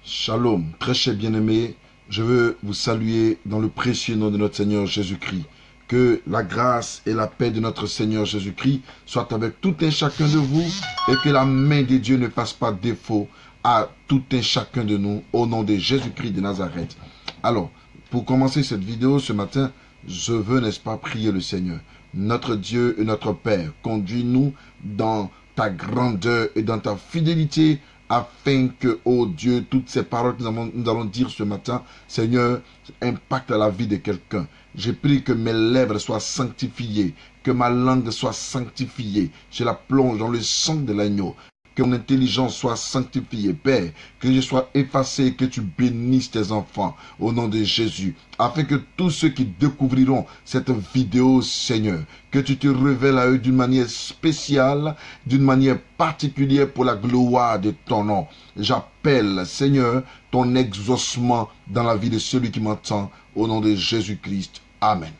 Shalom, très chers bien-aimés, je veux vous saluer dans le précieux nom de notre Seigneur Jésus-Christ. Que la grâce et la paix de notre Seigneur Jésus-Christ soient avec tout un chacun de vous et que la main de Dieu ne fasse pas défaut à tout un chacun de nous au nom de Jésus-Christ de Nazareth. Alors, pour commencer cette vidéo ce matin, je veux, n'est-ce pas, prier le Seigneur. Notre Dieu et notre Père, conduis-nous dans ta grandeur et dans ta fidélité afin que, oh Dieu, toutes ces paroles que nous allons dire ce matin, Seigneur, impactent la vie de quelqu'un. Je prie que mes lèvres soient sanctifiées, que ma langue soit sanctifiée. Je la plonge dans le sang de l'agneau. Que mon intelligence soit sanctifiée, Père, que je sois effacé, que tu bénisses tes enfants au nom de Jésus, afin que tous ceux qui découvriront cette vidéo, Seigneur, que tu te révèles à eux d'une manière spéciale, d'une manière particulière pour la gloire de ton nom. J'appelle, Seigneur, ton exaucement dans la vie de celui qui m'entend au nom de Jésus-Christ. Amen.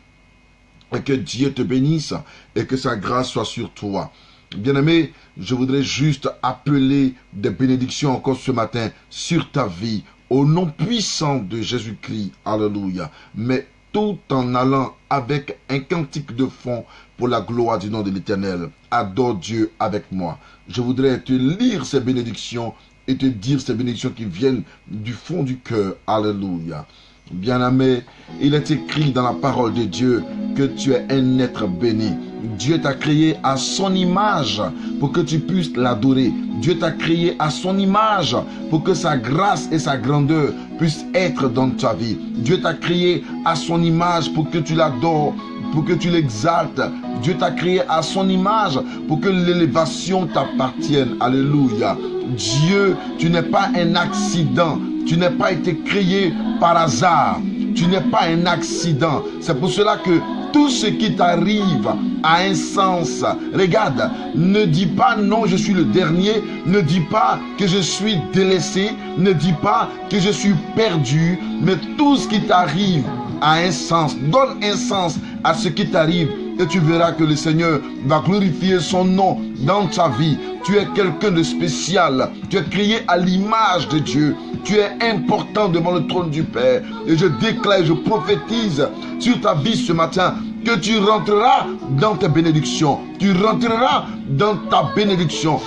Et que Dieu te bénisse et que sa grâce soit sur toi. Bien-aimé, je voudrais juste appeler des bénédictions encore ce matin sur ta vie, au nom puissant de Jésus-Christ. Alléluia. Mais tout en allant avec un cantique de fond pour la gloire du nom de l'Éternel. Adore Dieu avec moi. Je voudrais te lire ces bénédictions et te dire ces bénédictions qui viennent du fond du cœur. Alléluia. Bien-aimé, il est écrit dans la parole de Dieu que tu es un être béni. Dieu t'a créé à son image pour que tu puisses l'adorer. Dieu t'a créé à son image pour que sa grâce et sa grandeur puissent être dans ta vie. Dieu t'a créé à son image pour que tu l'adores, pour que tu l'exaltes. Dieu t'a créé à son image pour que l'élévation t'appartienne. Alléluia. Dieu, tu n'es pas un accident. Tu n'es pas été créé par hasard. Tu n'es pas un accident. C'est pour cela que tout ce qui t'arrive a un sens. Regarde, ne dis pas non, je suis le dernier. Ne dis pas que je suis délaissé. Ne dis pas que je suis perdu. Mais tout ce qui t'arrive a un sens. Donne un sens à ce qui t'arrive. Et tu verras que le Seigneur va glorifier son nom dans ta vie. Tu es quelqu'un de spécial. Tu es créé à l'image de Dieu. Tu es important devant le trône du Père. Et je déclare, je prophétise sur ta vie ce matin que tu rentreras dans tes bénédictions. Tu rentreras dans ta bénédiction.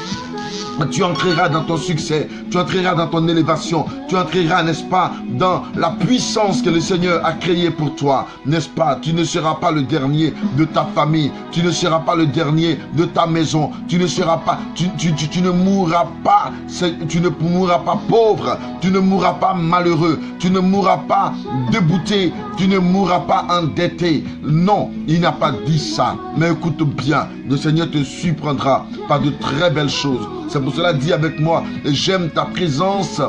Tu entreras dans ton succès, tu entreras dans ton élévation, tu entreras, n'est-ce pas, dans la puissance que le Seigneur a créée pour toi, n'est-ce pas? Tu ne seras pas le dernier de ta famille, tu ne seras pas le dernier de ta maison, tu ne seras pas, tu ne mourras pas, tu ne mourras pas pauvre, tu ne mourras pas malheureux, tu ne mourras pas débouté, tu ne mourras pas endetté. Non, il n'a pas dit ça. Mais écoute bien, le Seigneur te surprendra par de très belles choses. C'est pour cela, dis avec moi, j'aime ta présence.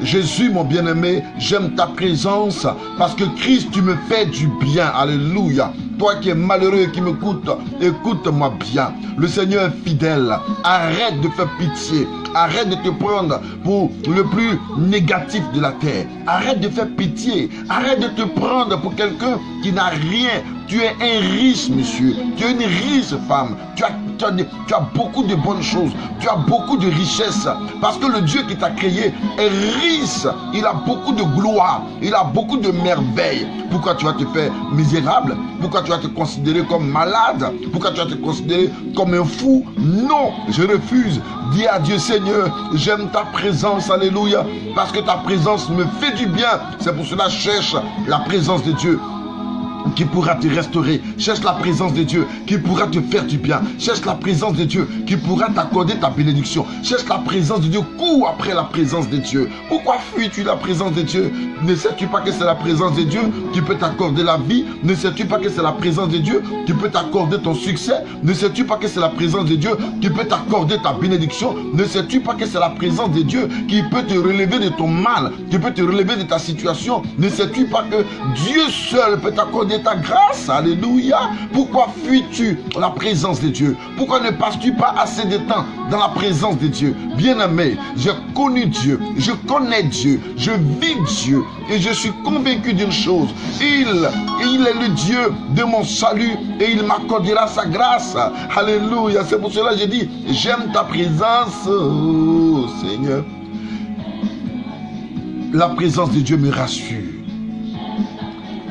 Jésus, mon bien-aimé, j'aime ta présence parce que Christ, tu me fais du bien. Alléluia. Toi qui es malheureux et qui m'écoutes, écoute-moi bien. Le Seigneur est fidèle. Arrête de faire pitié. Arrête de te prendre pour le plus négatif de la terre. Arrête de faire pitié. Arrête de te prendre pour quelqu'un qui n'a rien. Tu es un riche monsieur. Tu es une riche femme. Tu as beaucoup de bonnes choses. Tu as beaucoup de richesses. Parce que le Dieu qui t'a créé est riche. Il a beaucoup de gloire. Il a beaucoup de merveilles. Pourquoi tu vas te faire misérable? Pourquoi tu vas te considérer comme malade? Pourquoi tu vas te considérer comme un fou? Non, je refuse. Dis à Dieu, Seigneur, j'aime ta présence, alléluia, parce que ta présence me fait du bien. C'est pour cela que je cherche la présence de Dieu qui pourra te restaurer. Cherche la présence de Dieu qui pourra te faire du bien. Cherche la présence de Dieu qui pourra t'accorder ta bénédiction. Cherche la présence de Dieu. Cours après la présence de Dieu. Pourquoi fuis-tu la présence de Dieu? Ne sais-tu pas que c'est la présence de Dieu qui peut t'accorder la vie? Ne sais-tu pas que c'est la présence de Dieu qui peut t'accorder ton succès? Ne sais-tu pas que c'est la présence de Dieu qui peut t'accorder ta bénédiction? Ne sais-tu pas que c'est la présence de Dieu qui peut te relever de ton mal, qui peut te relever de ta situation? Ne sais-tu pas que Dieu seul peut t'accorder ta grâce? Alléluia. Pourquoi fuis-tu la présence de Dieu? Pourquoi ne passes-tu pas assez de temps dans la présence de Dieu? Bien-aimé, j'ai connu Dieu, je connais Dieu, je vis Dieu et je suis convaincu d'une chose. Il est le Dieu de mon salut et il m'accordera sa grâce. Alléluia. C'est pour cela que je dis, j'aime ta présence, oh Seigneur. la présence de Dieu me rassure.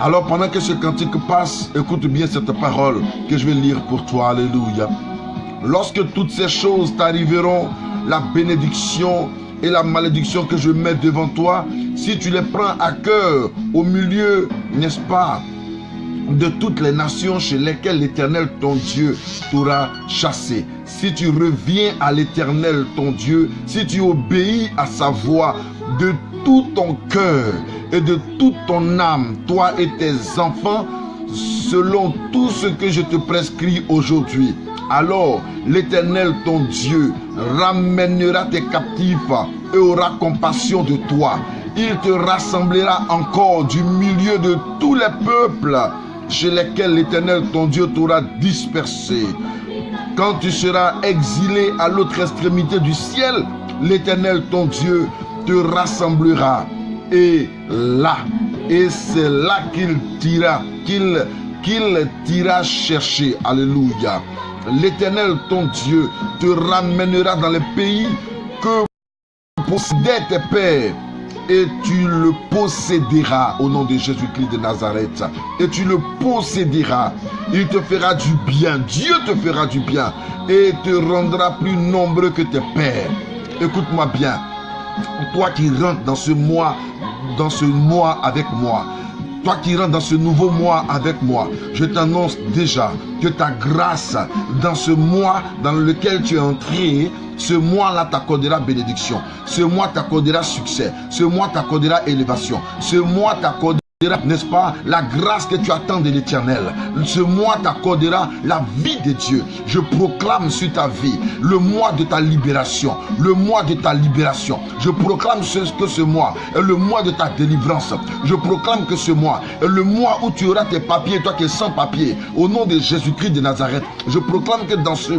Alors pendant que ce cantique passe, écoute bien cette parole que je vais lire pour toi. Alléluia. Lorsque toutes ces choses t'arriveront, la bénédiction et la malédiction que je mets devant toi, si tu les prends à cœur au milieu, n'est-ce pas, de toutes les nations chez lesquelles l'Éternel ton Dieu t'aura chassé. Si tu reviens à l'Éternel ton Dieu, si tu obéis à sa voix de tout ton cœur et de toute ton âme, toi et tes enfants, selon tout ce que je te prescris aujourd'hui, alors l'Éternel ton Dieu ramènera tes captifs et aura compassion de toi. Il te rassemblera encore du milieu de tous les peuples chez lesquels l'Éternel ton Dieu t'aura dispersé. Quand tu seras exilé à l'autre extrémité du ciel, l'Éternel ton Dieu te rassemblera. Et c'est là qu'il t'ira chercher. Alléluia. L'Éternel ton Dieu te ramènera dans les pays que possédaient tes pères, et tu le posséderas au nom de Jésus-Christ de Nazareth. Et tu le posséderas. Il te fera du bien. Dieu te fera du bien et te rendra plus nombreux que tes pères. Écoute-moi bien. Toi qui rentres dans ce mois avec moi, toi qui rentres dans ce nouveau mois avec moi, je t'annonce déjà que ta grâce dans ce mois dans lequel tu es entré, ce mois-là t'accordera bénédiction. Ce mois t'accordera succès. Ce mois t'accordera élévation. Ce mois t'accordera, n'est-ce pas, la grâce que tu attends de l'Éternel. Ce mois t'accordera la vie de Dieu. Je proclame sur ta vie le mois de ta libération. Le mois de ta libération. Je proclame que ce mois est le mois de ta délivrance. Je proclame que ce mois est le mois où tu auras tes papiers, toi qui es sans papier. Au nom de Jésus-Christ de Nazareth, je proclame que dans ce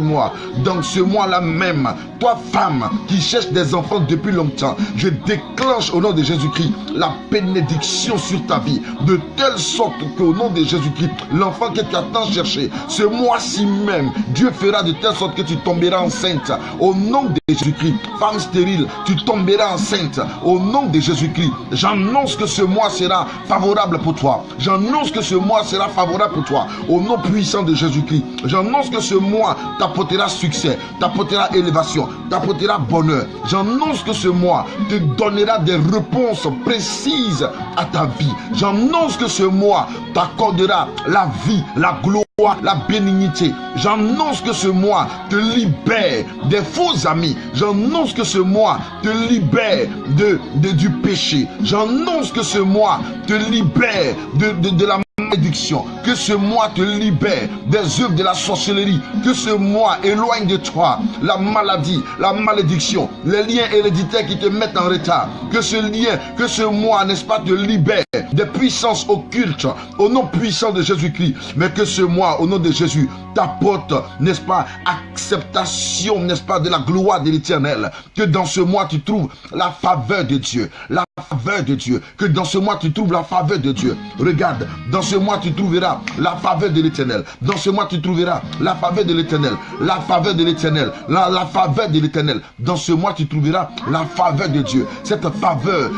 mois-là même, toi femme qui cherche des enfants depuis longtemps, je déclenche au nom de Jésus-Christ la bénédiction sur ta vie. De telle sorte qu'au nom de Jésus-Christ, l'enfant que tu as tant cherché, ce mois-ci même, Dieu fera de telle sorte que tu tomberas enceinte. Au nom de Jésus-Christ, femme stérile, tu tomberas enceinte. Au nom de Jésus-Christ, j'annonce que ce mois sera favorable pour toi. J'annonce que ce mois sera favorable pour toi. Au nom puissant de Jésus-Christ, j'annonce que ce mois t'apportera succès, t'apportera élévation, t'apportera bonheur. J'annonce que ce mois te donnera des réponses précises à ta vie. J'annonce que ce mois t'accordera la vie, la gloire, la bénignité. J'annonce que ce mois te libère des faux amis. J'annonce que ce mois te libère du péché. J'annonce que ce mois te libère de la malédiction. Que ce mois te libère des œuvres de la sorcellerie. Que ce mois éloigne de toi la maladie, la malédiction, les liens héréditaires qui te mettent en retard. Que ce mois, n'est-ce pas, te libère des puissances occultes au nom puissant de Jésus-Christ. Mais que ce mois, au nom de Jésus, t'apporte, n'est-ce pas, acceptation, n'est-ce pas, de la gloire de l'Éternel. Que dans ce mois, tu trouves la faveur de Dieu. La faveur de Dieu. Que dans ce mois, tu trouves la faveur de Dieu. Regarde, dans ce mois, tu trouveras la faveur de l'Éternel. Dans ce mois, tu trouveras la faveur de l'Éternel. La faveur de l'Éternel. La faveur de l'Éternel. Dans ce mois, tu trouveras la faveur de Dieu. Cette faveur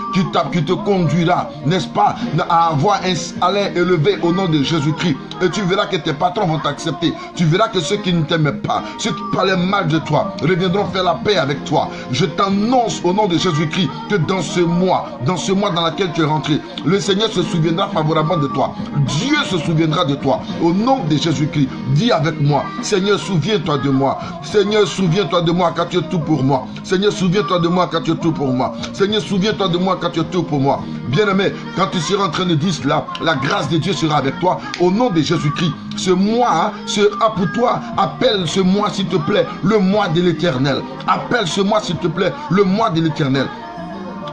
qui te conduira, n'est-ce pas, à avoir un salaire élevé au nom de Jésus-Christ. Et tu verras que tes patrons vont t'accepter. Tu verras que ceux qui ne t'aimaient pas, ceux qui parlaient mal de toi, reviendront faire la paix avec toi. Je t'annonce au nom de Jésus-Christ que dans ce mois dans lequel tu es rentré, le Seigneur se souviendra favorablement de toi. Dieu se souviendra de toi. Au nom de Jésus-Christ, dis avec moi, Seigneur, souviens-toi de moi. Seigneur, souviens-toi de moi car tu es tout pour moi. Seigneur, souviens-toi de moi car tu es tout pour moi. Seigneur, souviens-toi de moi car tu es tout pour moi. Bien-aimé, quand tu seras en train de dire cela, la grâce de Dieu sera avec toi. Au nom de Jésus-Christ, ce mois sera pour toi. Appelle ce mois, s'il te plaît, le mois de l'Éternel. Appelle ce mois, s'il te plaît, le mois de l'Éternel.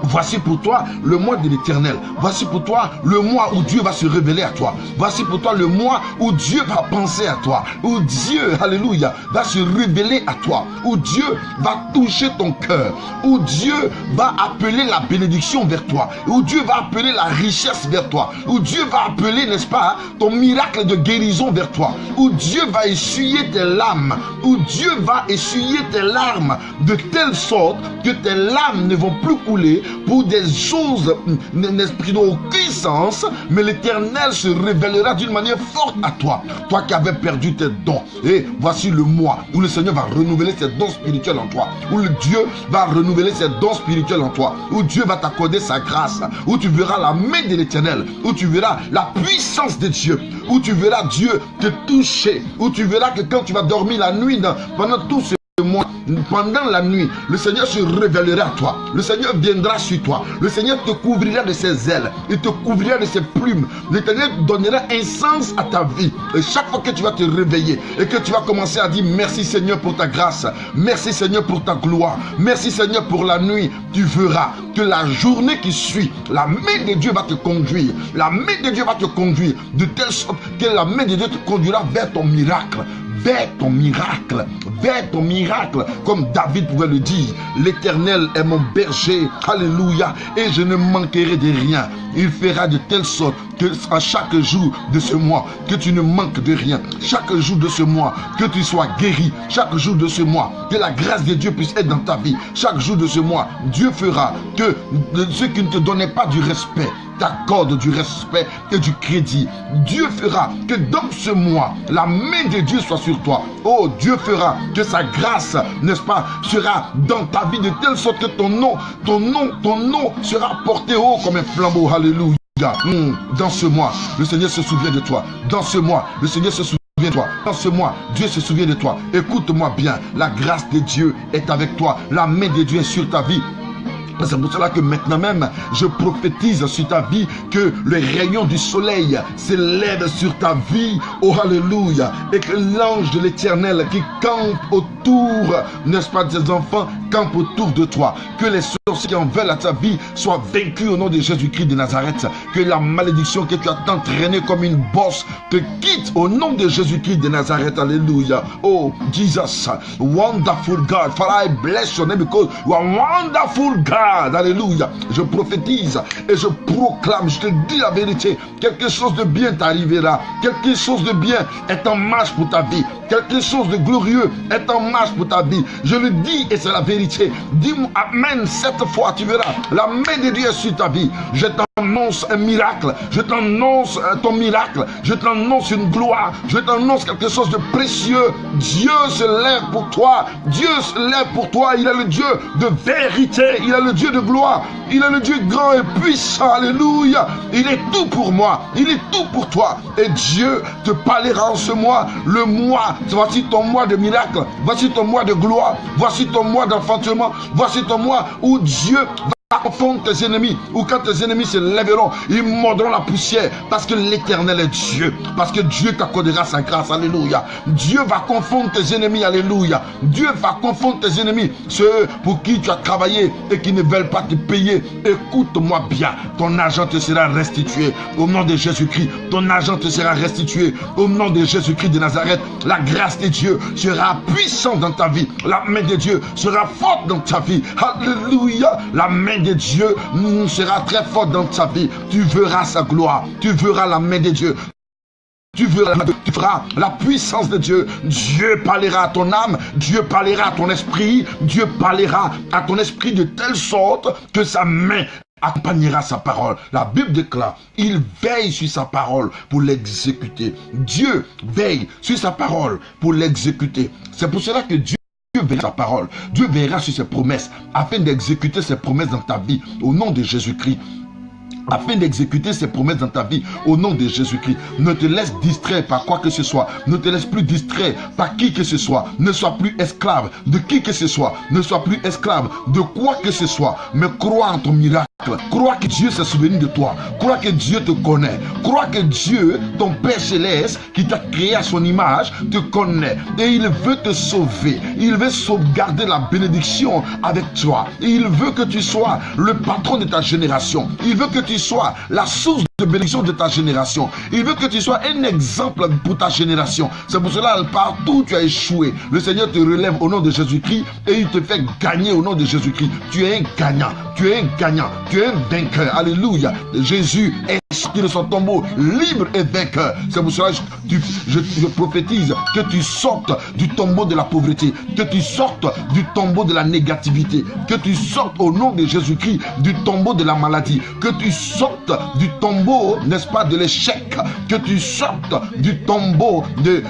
Voici pour toi le mois de l'Éternel. Voici pour toi le mois où Dieu va se révéler à toi. Voici pour toi le mois où Dieu va penser à toi. Où Dieu, alléluia, va se révéler à toi. Où Dieu va toucher ton cœur. Où Dieu va appeler la bénédiction vers toi. Où Dieu va appeler la richesse vers toi. Où Dieu va appeler, n'est-ce pas, ton miracle de guérison vers toi. Où Dieu va essuyer tes larmes. Où Dieu va essuyer tes larmes de telle sorte que tes larmes ne vont plus couler, pour des choses, n'esprit d'aucun sens, mais l'Éternel se révélera d'une manière forte à toi. Toi qui avais perdu tes dons. Et voici le mois où le Seigneur va renouveler ses dons spirituels en toi. Où le Dieu va renouveler ses dons spirituels en toi. Où Dieu va t'accorder sa grâce. Où tu verras la main de l'Éternel. Où tu verras la puissance de Dieu. Où tu verras Dieu te toucher. Où tu verras que quand tu vas dormir la nuit, pendant tout ce mois, pendant la nuit, le Seigneur se révélera à toi. Le Seigneur viendra sur toi. Le Seigneur te couvrira de ses ailes. Il te couvrira de ses plumes. L'Éternel donnera un sens à ta vie. Et chaque fois que tu vas te réveiller et que tu vas commencer à dire merci Seigneur pour ta grâce, merci Seigneur pour ta gloire, merci Seigneur pour la nuit, tu verras que la journée qui suit, la main de Dieu va te conduire. La main de Dieu va te conduire de telle sorte que la main de Dieu te conduira vers ton miracle. Vers ton miracle, vers ton miracle, comme David pouvait le dire. L'Éternel est mon berger, alléluia, et je ne manquerai de rien. Il fera de telle sorte que à chaque jour de ce mois, que tu ne manques de rien. Chaque jour de ce mois, que tu sois guéri. Chaque jour de ce mois, que la grâce de Dieu puisse être dans ta vie. Chaque jour de ce mois, Dieu fera que ceux qui ne te donnaient pas du respect t'accordent du respect et du crédit. Dieu fera que dans ce mois, la main de Dieu soit sur toi. Oh, Dieu fera que sa grâce, n'est-ce pas, sera dans ta vie de telle sorte que ton nom sera porté haut comme un flambeau. Alléluia. Dans ce mois, le Seigneur se souvient de toi. Dans ce mois, le Seigneur se souvient de toi. Dans ce mois, Dieu se souvient de toi. Écoute-moi bien. La grâce de Dieu est avec toi. La main de Dieu est sur ta vie. C'est pour cela que maintenant même, je prophétise sur ta vie que le rayon du soleil s'élève sur ta vie. Oh, alléluia. Et que l'ange de l'Éternel qui campe autour, n'est-ce pas, des enfants, campe autour de toi. Que les sorciers qui en veulent à ta vie soient vaincus au nom de Jésus-Christ de Nazareth. Que la malédiction que tu as tant traînée comme une bosse te quitte au nom de Jésus-Christ de Nazareth. Alléluia. Oh, Jesus, wonderful God. Father, I bless your name because you are wonderful God. Alléluia. Je prophétise et je proclame, je te dis la vérité. Quelque chose de bien t'arrivera. Quelque chose de bien est en marche pour ta vie. Quelque chose de glorieux est en marche pour ta vie. Je le dis et c'est la vérité. Dis-moi amen cette fois, tu verras. La main de Dieu est sur ta vie. Je t'annonce un miracle. Je t'annonce ton miracle. Je t'annonce une gloire. Je t'annonce quelque chose de précieux. Dieu se lève pour toi. Dieu se lève pour toi. Il est le Dieu de vérité. Il est le Dieu de gloire. Il est le Dieu grand et puissant. Alléluia. Il est tout pour moi. Il est tout pour toi. Et Dieu te parlera en ce mois. Le mois, voici ton mois de miracle. Voici ton mois de gloire. Voici ton mois d'enfantement. Voici ton mois où Dieu va confondre tes ennemis, ou quand tes ennemis se lèveront, ils mordront la poussière, parce que l'Éternel est Dieu, parce que Dieu t'accordera sa grâce. Alléluia. Dieu va confondre tes ennemis. Alléluia. Dieu va confondre tes ennemis, ceux pour qui tu as travaillé et qui ne veulent pas te payer. Écoute-moi bien, ton argent te sera restitué au nom de Jésus-Christ. Ton argent te sera restitué au nom de Jésus-Christ de Nazareth. La grâce de Dieu sera puissante dans ta vie. La main de Dieu sera forte dans ta vie. Alléluia. La main de Dieu sera très forte dans ta vie. Tu verras sa gloire. Tu verras la main de Dieu. Tu verras la puissance de Dieu. Dieu parlera à ton âme. Dieu parlera à ton esprit. Dieu parlera à ton esprit de telle sorte que sa main accompagnera sa parole. La Bible déclare, il veille sur sa parole pour l'exécuter. Dieu veille sur sa parole pour l'exécuter. C'est pour cela que Dieu verra sa parole. Dieu verra sur ses promesses afin d'exécuter ses promesses dans ta vie au nom de Jésus-Christ. Afin d'exécuter ses promesses dans ta vie au nom de Jésus-Christ. Ne te laisse distraire par quoi que ce soit. Ne te laisse plus distraire par qui que ce soit. Ne sois plus esclave de qui que ce soit. Ne sois plus esclave de quoi que ce soit. Mais crois en ton miracle. Crois que Dieu s'est souvenu de toi. Crois que Dieu te connaît. Crois que Dieu, ton Père Céleste, qui t'a créé à son image, te connaît. Et il veut te sauver. Il veut sauvegarder la bénédiction avec toi. Et il veut que tu sois le patron de ta génération. Il veut que tu sois la source de bénédiction de ta génération. Il veut que tu sois un exemple pour ta génération. C'est pour cela, partout où tu as échoué, le Seigneur te relève au nom de Jésus-Christ et il te fait gagner au nom de Jésus-Christ. Tu es un gagnant, tu es un gagnant, tu es un vainqueur. Alléluia. Jésus est sorti de son tombeau libre et vainqueur. C'est pour cela que je prophétise que tu sortes du tombeau de la pauvreté, que tu sortes du tombeau de la négativité, que tu sortes au nom de Jésus-Christ du tombeau de la maladie, que tu sortes du tombeau, n'est-ce pas, de l'échec, que tu sortes du tombeau de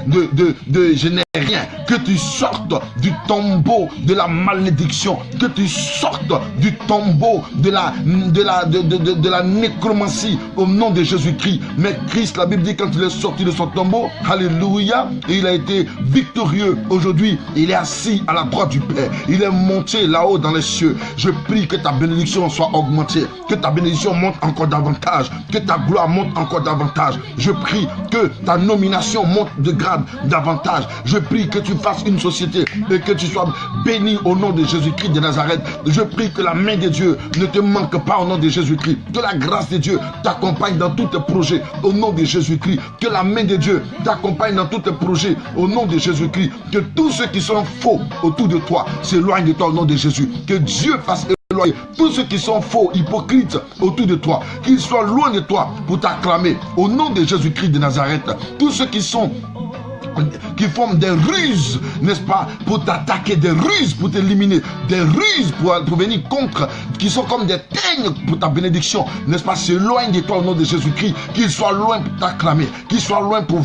je n'ai rien, que tu sortes du tombeau de la malédiction, que tu sortes du tombeau de la nécromancie au nom de Jésus-Christ. Mais Christ, la Bible dit, quand il est sorti de son tombeau, alléluia, et il a été victorieux. Aujourd'hui, il est assis à la droite du Père. Il est monté là-haut dans les cieux. Je prie que ta bénédiction soit augmentée, que ta bénédiction monte encore davantage, que ta gloire monte encore davantage. Je prie que ta nomination monte de grade davantage. Je prie que tu fasses une société et que tu sois béni au nom de Jésus-Christ de Nazareth. Je prie que la main de Dieu ne te manque pas au nom de Jésus-Christ. Que la grâce de Dieu t'accompagne dans tous tes projets au nom de Jésus-Christ. Que la main de Dieu t'accompagne dans tous tes projets au nom de Jésus-Christ. Que tous ceux qui sont faux autour de toi s'éloignent de toi au nom de Jésus. Que Dieu fasse éloigner tous ceux qui sont faux, hypocrites autour de toi, qu'ils soient loin de toi pour t'acclamer au nom de Jésus-Christ de Nazareth. Tous ceux qui font des ruses, n'est-ce pas, pour t'attaquer, des ruses pour t'éliminer, des ruses pour venir contre, qui sont comme des teignes pour ta bénédiction, n'est-ce pas, s'éloignent de toi au nom de Jésus-Christ, qu'ils soient loin pour t'acclamer, qu'ils soient loin pour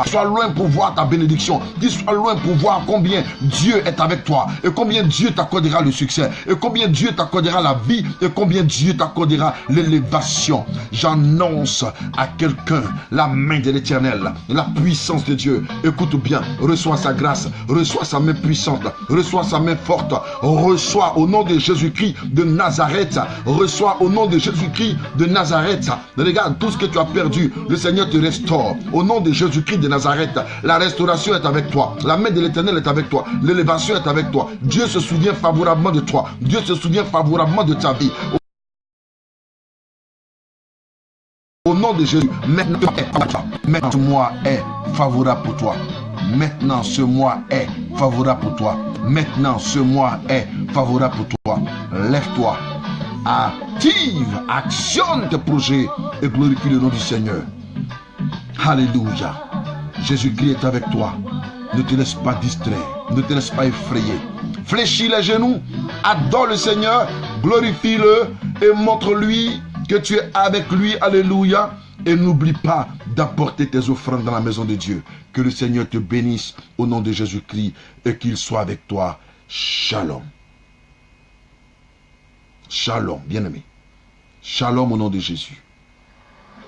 sois loin pour voir ta bénédiction, qu'il soit loin pour voir combien Dieu est avec toi et combien Dieu t'accordera le succès et combien Dieu t'accordera la vie et combien Dieu t'accordera l'élévation. J'annonce à quelqu'un la main de l'Éternel, la puissance de Dieu. Écoute bien, reçois sa grâce, reçois sa main puissante, reçois sa main forte, reçois au nom de Jésus-Christ de Nazareth, reçois au nom de Jésus-Christ de Nazareth. Regarde tout ce que tu as perdu, le Seigneur te restaure au nom de Jésus-Christ de Nazareth. La restauration est avec toi, la main de l'Éternel est avec toi, l'élévation est avec toi. Dieu se souvient favorablement de toi, Dieu se souvient favorablement de ta vie. Au nom de Jésus, maintenant ce mois est favorable pour toi. Maintenant ce mois est favorable pour toi. Maintenant ce mois est favorable pour toi. Lève-toi, active, actionne tes projets et glorifie le nom du Seigneur. Alléluia. Jésus-Christ est avec toi. Ne te laisse pas distraire, ne te laisse pas effrayer. Fléchis les genoux, adore le Seigneur, glorifie-le et montre-lui que tu es avec lui. Alléluia. Et n'oublie pas d'apporter tes offrandes dans la maison de Dieu. Que le Seigneur te bénisse au nom de Jésus-Christ et qu'il soit avec toi. Shalom. Shalom, bien-aimé. Shalom au nom de Jésus.